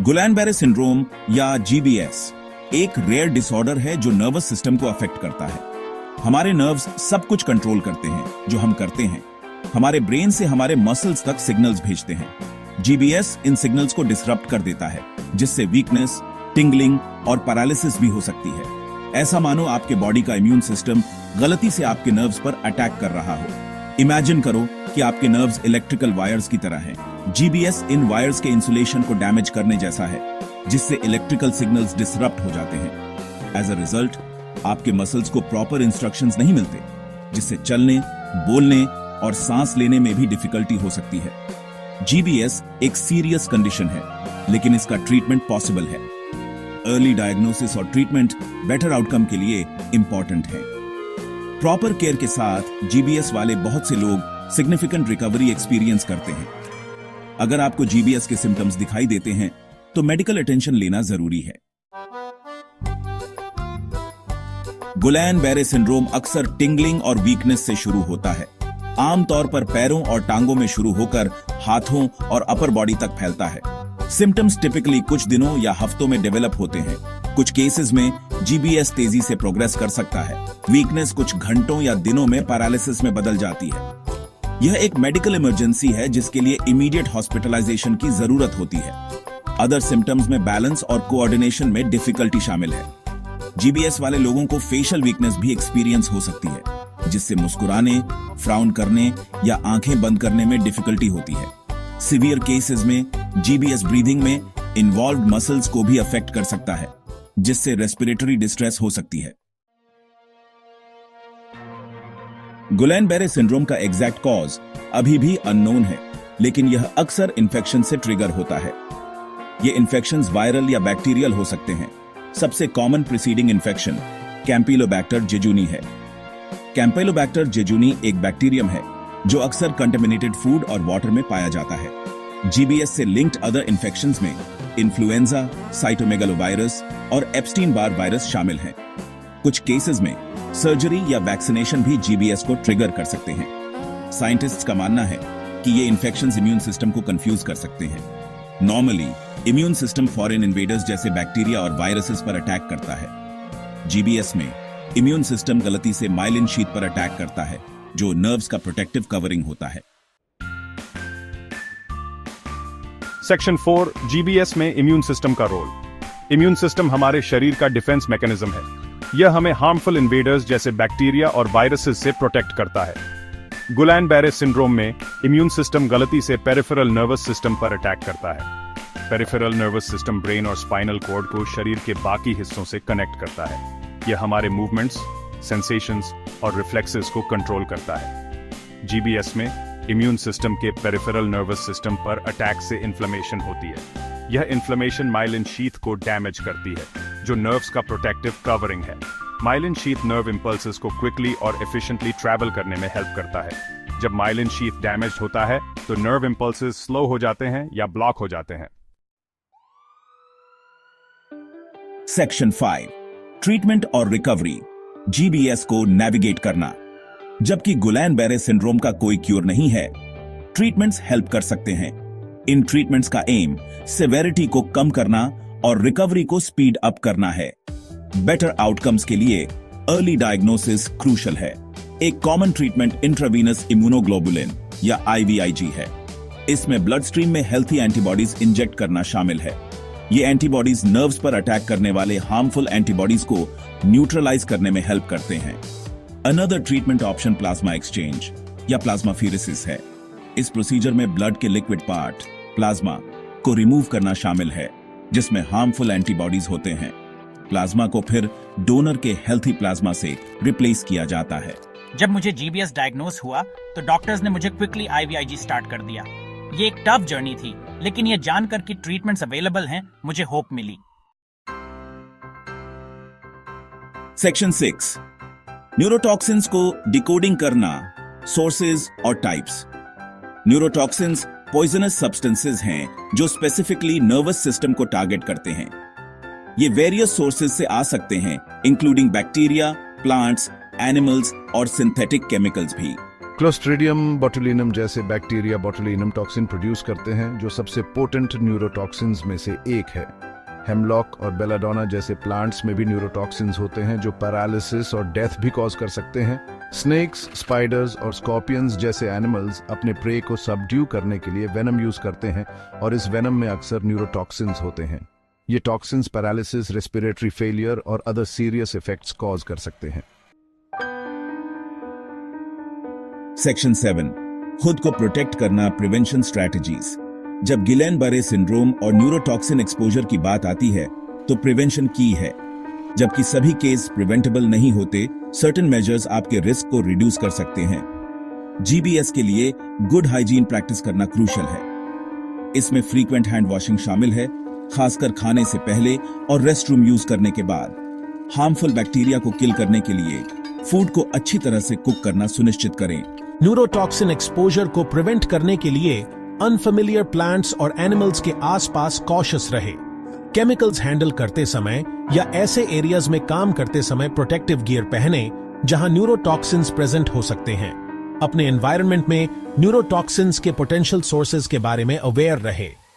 गुलैन-बेरे syndrome या GBS एक rare disorder है जो नर्वस सिस्टम को अफेक्ट करता है। हमारे नर्व्स सब कुछ कंट्रोल करते हैं जो हम करते हैं। हमारे ब्रेन से हमारे मसल्स तक सिग्नल्स भेजते हैं। जीबीएस इन सिग्नल्स को डिसरप्ट कर देता है, जिससे वीकनेस, टिंगलिंग और पैरालिसिस भी हो सकती है। ऐसा मानो आपके बॉडी का इम्यून सिस्टम गलती से आपके नर्व्स पर अटैक कर रहा हो। इमेजिन करो कि आपके नर्व्स इलेक्ट्रिकल वायर्स की तरह हैं। जीबीएस इन वायर्स के इंसुलेशन को डैमेज करने जैसा है, जिससे इलेक्ट्रिकल सिग्नल्स डिसरप्ट हो जाते हैं। एज अ रिजल्ट आपके मसल्स को प्रॉपर इंस्ट्रक्शंस नहीं मिलते, जिससे चलने, बोलने और सांस लेने में भी डिफिकल्टी हो सकती है। जीबीएस एक सीरियस कंडीशन है, लेकिन इसका ट्रीटमेंट पॉसिबल है। अर्ली डायग्नोसिस और ट्रीटमेंट बेटर आउटकम के लिए इंपॉर्टेंट है। प्रॉपर केयर के साथ जीबीएस वाले बहुत से लोग सिग्निफिकेंट रिकवरी एक्सपीरियंस करते हैं। अगर आपको जीबीएस के सिम्टम्स दिखाई देते हैं तो मेडिकल अटेंशन लेना जरूरी है। गुलैन-बेरे सिंड्रोम अक्सर टिंगलिंग और वीकनेस से शुरू होता है। आमतौर पर पैरों और टांगों में शुरू होकर हाथों और अपर बॉडी तक फैलता है। सिम्टम्स टिपिकली कुछ दिनों या हफ्तों में डेवलप होते हैं। कुछ केसेस में जीबीएस तेजी से प्रोग्रेस कर सकता है। वीकनेस कुछ घंटों या दिनों में पैरालिसिस में बदल जाती है। यह एक मेडिकल इमरजेंसी है जिसके लिए इमीडिएट हॉस्पिटलाइजेशन की जरूरत होती है। अदर सिम्टम्स में बैलेंस और कोऑर्डिनेशन में डिफिकल्टी शामिल है। जीबीएस वाले लोगों को फेशियल वीकनेस भी एक्सपीरियंस हो सकती है, जिससे मुस्कुराने, फ्राउन करने या आंखें बंद करने में डिफिकल्टी होती है। सीवियर केसेस में जीबीएस ब्रीदिंग में इन्वॉल्व्ड मसल्स को भी अफेक्ट कर सकता है, जिससे रेस्पिरेटरी डिस्ट्रेस हो सकती है। गुलैन-बेरे सिंड्रोम का एग्जैक्ट कॉज अभी भी अननोन है, लेकिन यह अक्सर इन्फेक्शन से ट्रिगर होता है। ये इन्फेक्शंस वायरल या बैक्टीरियल हो सकते हैं। सबसे common preceding infection campylobacter jejuni है। कैंपिलोबैक्टर जेजुनी एक बैक्टीरियम है जो अक्सर कंटेमिनेटेड फूड और वाटर में पाया जाता है। जीबीएस से लिंक्ड अदर इन्फेक्शंस में इन्फ्लुएंजा, साइटोमेगालोवायरस और एप्स्टीन बार वायरस शामिल हैं। कुछ केसेस में सर्जरी या वैक्सीनेशन भी जीबीएस को ट्रिगर कर सकते हैं। साइंटिस्ट्स का मानना है कि ये इन्फेक्शंस इम्यून सिस्टम को कंफ्यूज कर सकते हैं। Normally immune system foreign invaders जैसे बैक्टीरिया और वायरसेस पर अटैक करता है। जीबीएस में इम्यून सिस्टम गलती से माइलिन शीथ पर अटैक करता है, जो नर्व्स का प्रोटेक्टिव कवरिंग होता है। सेक्शन 4 जीबीएस में इम्यून सिस्टम का रोल। इम्यून सिस्टम हमारे शरीर का डिफेंस मैकेनिज्म है। यह हमें हार्मफुल इन्वेडर्स जैसे बैक्टीरिया और वायरसेस से प्रोटेक्ट करता है। गुलैन-बेरे सिंड्रोम में इम्यून सिस्टम गलती से पेरिफेरल नर्वस सिस्टम पर अटैक करता है। पेरिफेरल नर्वस सिस्टम ब्रेन और स्पाइनल कॉर्ड को शरीर के बाकी हिस्सों से कनेक्ट करता है। यह हमारे मूवमेंट्स, सेंसेशंस और रिफ्लेक्सेस को कंट्रोल करता है। जीबीएस में इम्यून सिस्टम के पेरिफेरल नर्वस सिस्टम पर अटैक से इन्फ्लेमेशन होती है। यह इन्फ्लेमेशन माइलिन शीथ को डैमेज करती है, जो नर्व्स का प्रोटेक्टिव कवरिंग है। माइलिन शीथ नर्व इंपल्सेस को क्विकली और एफिशिएंटली ट्रैवल करने में हेल्प करता है। जब माइलिन शीथ डैमेज होता है तो नर्व इंपल्सेस स्लो हो जाते हैं या ब्लॉक हो जाते हैं। सेक्शन 5 ट्रीटमेंट और रिकवरी। जीबीएस को नेविगेट करना। जबकि गुलैन-बेरे सिंड्रोम का कोई क्योर नहीं है, ट्रीटमेंट्स हेल्प कर सकते हैं। इन ट्रीटमेंट्स का एम सेवेरिटी को कम करना और रिकवरी को स्पीड अप करना है। बेटर आउटकम्स के लिए अर्ली डायग्नोसिस क्रूशल है। एक कॉमन ट्रीटमेंट इंट्रावीनस इम्यूनोग्लोबुलिन या आईवीआईजी है। इसमें ब्लड स्ट्रीम में हेल्थी एंटीबॉडीज इंजेक्ट करना शामिल है। ये एंटीबॉडीज नर्व्स पर अटैक करने वाले हार्मफुल एंटीबॉडीज को न्यूट्रलाइज करने में हेल्प करते हैं। Another treatment option plasma exchange या प्लाज्माफेरेसिस है। इस प्रोसीजर में ब्लड के लिक्विड पार्ट, प्लाज्मा, को रिमूव करना शामिल है, जिसमें हार्मफुल एंटीबॉडीज होते हैं। प्लाज्मा को फिर डोनर के हेल्थी प्लाज्मा से रिप्लेस किया जाता है। जब मुझे जीबीएस डायग्नोस हुआ तो डॉक्टर्स ने मुझे क्विकली आईवीआईजी स्टार्ट कर दिया। ये एक टफ जर्नी थी, लेकिन ये जानकर कि ट्रीटमेंट्स अवेलेबल हैं, मुझे होप मिली। सेक्शन 6 न्यूरोटॉक्सिन्स को डिकोडिंग करना, सोर्सेज और टाइप्स। न्यूरोटॉक्सिन्स पॉइजनस सब्सटेंसेस हैं जो स्पेसिफिकली नर्वस सिस्टम को टारगेट करते हैं। ये वेरियस सोर्सेज से आ सकते हैं, इंक्लूडिंग बैक्टीरिया, प्लांट्स, एनिमल्स और सिंथेटिक केमिकल्स भी। क्लोस्ट्रिडियम बोटुलिनम जैसे बैक्टीरिया बोटुलिनम टॉक्सिन प्रोड्यूस करते हैं, जो सबसे पोटेंट न्यूरोटॉक्सिन्स में से एक है। हेमलॉक और बेलाडोना जैसे प्लांट्स में भी न्यूरोटॉक्सिन्स होते हैं जो पैरालिसिस और डेथ भी कॉज कर सकते हैं। स्नेक्स, स्पाइडर्स और स्कॉर्पियंस जैसे एनिमल्स अपने प्रे को सबड्यू करने के लिए वेनम यूज करते हैं और इस वेनम में अक्सर न्यूरोटॉक्सिन्स होते हैं। ये टॉक्सिन्स पैरालिसिस, रेस्पिरेटरी फेलियर और अदर सीरियस इफेक्ट्स कॉज कर सकते हैं। सेक्शन 7, खुद को प्रोटेक्ट करना, प्रिवेंशन स्ट्रैटेजीज। जब गिलेन-बरे सिंड्रोम और न्यूरोटॉक्सिन एक्सपोजर की बात आती है तो प्रिवेंशन की है। जबकि सभी केस प्रिवेंटेबल नहीं होते, सर्टेन मेजर्स आपके रिस्क को रिड्यूस कर सकते हैं। जीबीएस के लिए गुड हाइजीन प्रैक्टिस करना क्रूशियल है। इसमें फ्रीक्वेंट हैंड वॉशिंग शामिल है, खासकर खाने से पहले और रेस्टरूम यूज करने के बाद। हार्मफुल बैक्टीरिया को किल करने के लिए फूड को अच्छी तरह से कुक करना सुनिश्चित करें। न्यूरोटॉक्सिन एक्सपोजर को प्रिवेंट करने के लिए अनफेमिलियर प्लांट्स और एनिमल्स के आसपास कॉशियस रहे। केमिकल्स हैंडल करते समय या ऐसे एरियाज में काम करते समय प्रोटेक्टिव गियर पहने जहां न्यूरोटॉक्सिन्स प्रेजेंट हो सकते हैं। अपने एनवायरनमेंट में न्यूरोटॉक्सिन्स के पोटेंशियल सोर्सेज के बारे में अवेयर रहे।